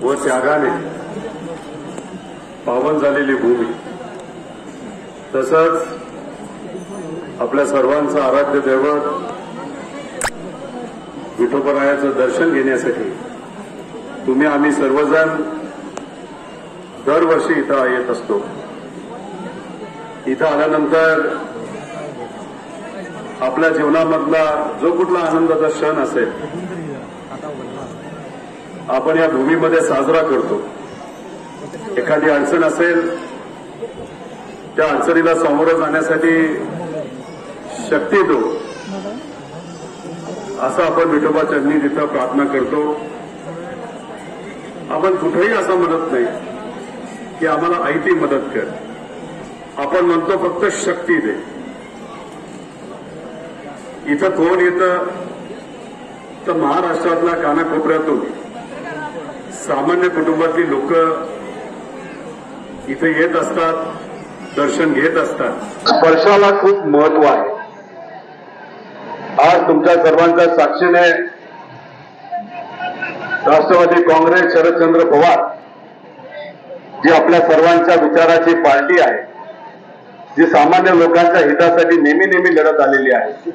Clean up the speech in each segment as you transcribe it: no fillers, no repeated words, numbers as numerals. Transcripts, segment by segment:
व त्यागाने पावन झालेली भूमी, तसंच आपल्या सर्वांचं आराध्य दैवत विठोबरायाचं दर्शन घेण्यासाठी तुम्ही आम्ही सर्वजण दरवर्षी इथं येत असतो. इथं आल्यानंतर आपल्या जीवनामधला जो कुठला आनंदाचा क्षण असेल आपण या भूमीमध्ये साजरा करतो. एखादी अडचण असेल त्या अडचणीला सामोरं जाण्यासाठी शक्ती दो, असं आपण विठोबा चरणी तिथं प्रार्थना करतो. आपण कुठेही असं म्हणत नाही की आम्हाला आयती मदत कर, आपण म्हणतो फक्त शक्ती दे. इथं कोण येतं तर महाराष्ट्रातल्या कानाकोपऱ्यातून सामान्य कुटुंबातली लोक इथे येत असतात, दर्शन घेत असतात. स्पर्शाला खूप महत्व आहे. आज तुमच्या सर्वांच्या साक्षीने राष्ट्रवादी काँग्रेस शरदचंद्र पवार जी आपल्या सर्वांच्या विचाराची पार्टी आहे, जी सामान्य लोकांच्या हितासाठी नेहमी नेहमी लढत आलेली आहे,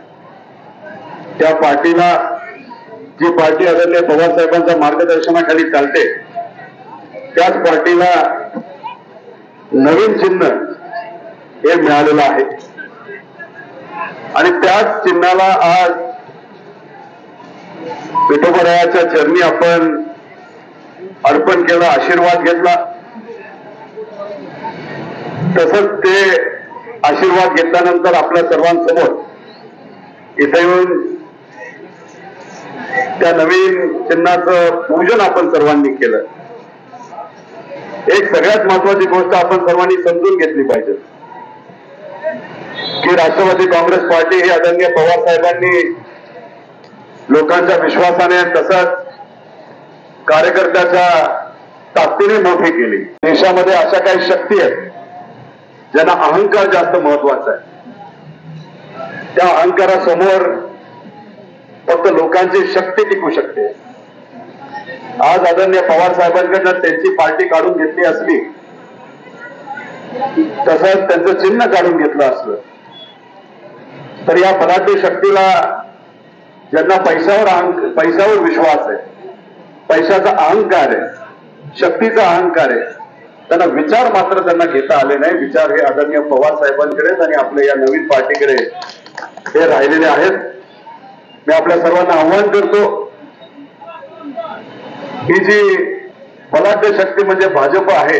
त्या पार्टीला, जी पार्टी आदरणीय पवार साहेबांच्या मार्गदर्शनाखाली चालते, त्याच पार्टीला नवीन चिन्ह हे मिळालेलं आहे. आणि त्याच चिन्हाला आज विठोबरायाच्या चरणी आपण अर्पण केलं, आशीर्वाद घेतला. तसंच ते आशीर्वाद घेतल्यानंतर आपल्या सर्वांसमोर इथे येऊन त्या नवीन चिन्हाचं पूजन आपण सर्वांनी केलं. एक सगळ्यात महत्वाची गोष्ट आपण सर्वांनी समजून घेतली पाहिजे की राष्ट्रवादी काँग्रेस पार्टी ही आदरणीय पवार साहेबांनी लोकांच्या विश्वासाने तसंच कार्यकर्त्याच्या ताकदीने मोठी केली. देशामध्ये अशा काही शक्ती आहेत ज्यांना अहंकार जास्त महत्वाचा आहे. त्या अहंकारासमोर फक्त लोकांची शक्ती टिकू शकते. आज आदरणीय पवार साहेबांकडनं त्यांची पार्टी काढून घेतली असली, तसंच त्यांचं चिन्ह काढून घेतलं असलं, तर या बलाढ्य शक्तीला, ज्यांना पैशावर विश्वास आहे, पैशाचा अहंकार आहे, शक्तीचा अहंकार आहे, त्यांना विचार मात्र त्यांना घेता आले नाही. विचार हे आदरणीय पवार साहेबांकडेच आणि आपल्या या नवीन पार्टीकडे हे राहिलेले आहेत. मी आपल्या सर्वांना आव्हान करतो, ही जी बलाढ्य शक्ती म्हणजे भाजप आहे,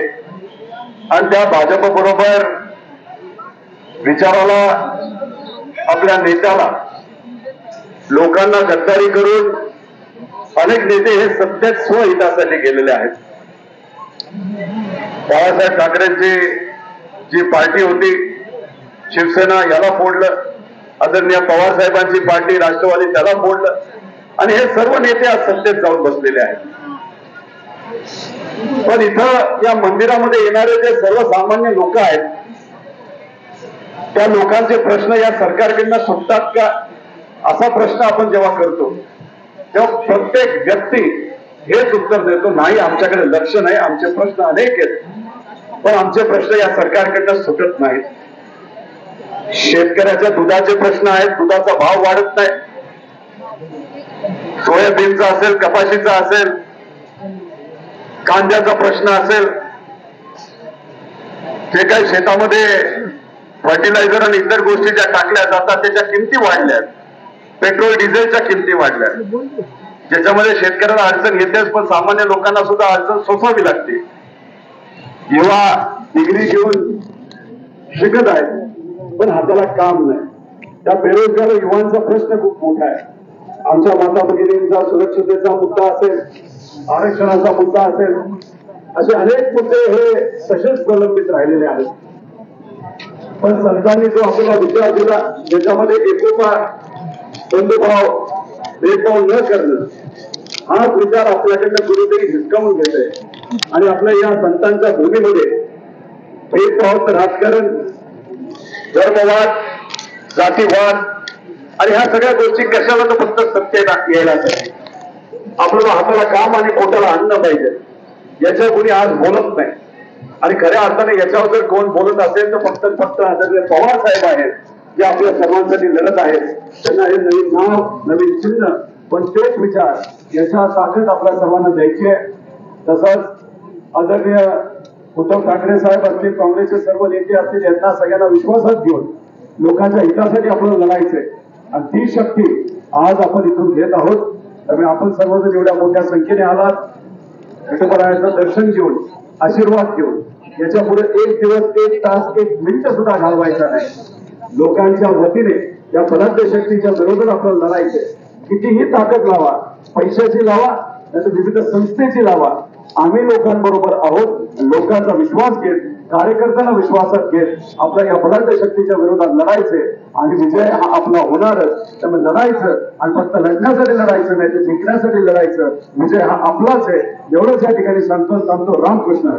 आणि त्या भाजप बरोबर विचाराला, आपल्या नेत्याला, लोकांना गद्दारी करून अनेक नेते हे सत्तेत स्वहितासाठी गेलेले आहेत. बाळासाहेब ठाकरेंची जी पार्टी होती शिवसेना, याला फोडलं. आदरणीय पवार साहेबांची पार्टी राष्ट्रवादी, त्याला फोडलं. आणि हे सर्व नेते आज सत्तेत जाऊन बसलेले आहेत. पण इथं या मंदिरामध्ये येणारे जे सर्वसामान्य लोक आहेत, त्या लोकांचे प्रश्न या सरकारकडनं सुटतात का, असा प्रश्न आपण जेव्हा करतो तेव्हा प्रत्येक व्यक्ती हेच उत्तर देतो, नाही, आमच्याकडे लक्ष नाही, आमचे प्रश्न अनेक आहेत, पण आमचे प्रश्न या सरकारकडनं सुटत नाहीत. शेतकऱ्याच्या दुधाचे प्रश्न आहेत, दुधाचा भाव वाढत नाही. सोयाबीनचा असेल, कपाशीचा असेल, कांद्याचा प्रश्न असेल, जे काही शेतामध्ये फर्टिलायझर आणि इतर गोष्टी ज्या टाकल्या जातात त्याच्या किमती वाढल्या, पेट्रोल डिझेलच्या किमती वाढल्या, ज्याच्यामध्ये शेतकऱ्याला अडचण येतेच, पण सामान्य लोकांना सुद्धा अडचण सोसावी लागते. युवा डिग्री घेऊन शिकत आहेत पण हाताला काम नाही. त्या बेरोजगार युवांचा प्रश्न खूप मोठा आहे. आमच्या माता भगिनींचा सुरक्षिततेचा मुद्दा असेल, आरक्षणाचा मुद्दा असेल, असे अनेक मुद्दे हे तसेच प्रलंबित राहिलेले आहेत. पण संतांनी जो आपल्याला विचार दिला, ज्याच्यामध्ये एकोपा, बंधुभाव, भेदभाव न करणं, हाच विचार आपल्याकडनं कुठेतरी हिसकावून घेत आहे. आणि आपल्या या संतांच्या भूमीमध्ये भेदभाव, राजकारण, धर्मवाद, जातीवाद आणि ह्या सगळ्या गोष्टी कशाला तर फक्त सत्तेत यायला पाहिजे. आपल्याला हाताला काम आणि पोटाला अन्न पाहिजे, याच्या कोणी आज बोलत नाही. आणि खऱ्या अर्थाने याच्यावर जर कोण बोलत असेल तर फक्त आदरणीय पवार साहेब आहेत, जे आपल्या सर्वांसाठी लढत आहेत. त्यांना हे नवीन नाव, नवीन चिन्ह, पण तेच विचार, याच्या ताकद आपल्या सर्वांना द्यायची आहे. तसंच आदरणीय उद्धव ठाकरे साहेब असतील, काँग्रेसचे सर्व नेते असतील, यांना सगळ्यांना विश्वासात घेऊन लोकांच्या हितासाठी आपल्याला लढायचंय. आणि ती शक्ती आज आपण इथून घेत आहोत. त्यामुळे आपण सर्वजण एवढ्या मोठ्या संख्येने आलात, विठोबरायाचं दर्शन घेऊन, आशीर्वाद घेऊन. याच्या पुढे एक दिवस, एक तास, एक मिनिट सुद्धा घालवायचा नाही. लोकांच्या वतीने या बलाढ्य शक्तीच्या विरोधात आपल्याला लढायचंय. कितीही ताकद लावा, पैशाची लावा, त्याच्या विविध संस्थेची लावा, आम्ही लोकांबरोबर आहोत. लोकांचा विश्वास घेत, कार्यकर्त्यांना विश्वासात घेत आपल्या या बलाढ्य शक्तीच्या विरोधात लढायचे आणि विजय हा आपला होणारच. त्यामुळे लढायचं आणि फक्त लढण्यासाठी लढायचं नाही, तर जिंकण्यासाठी लढायचं. विजय हा आपलाच आहे. एवढंच या ठिकाणी सांगतो. रामकृष्ण.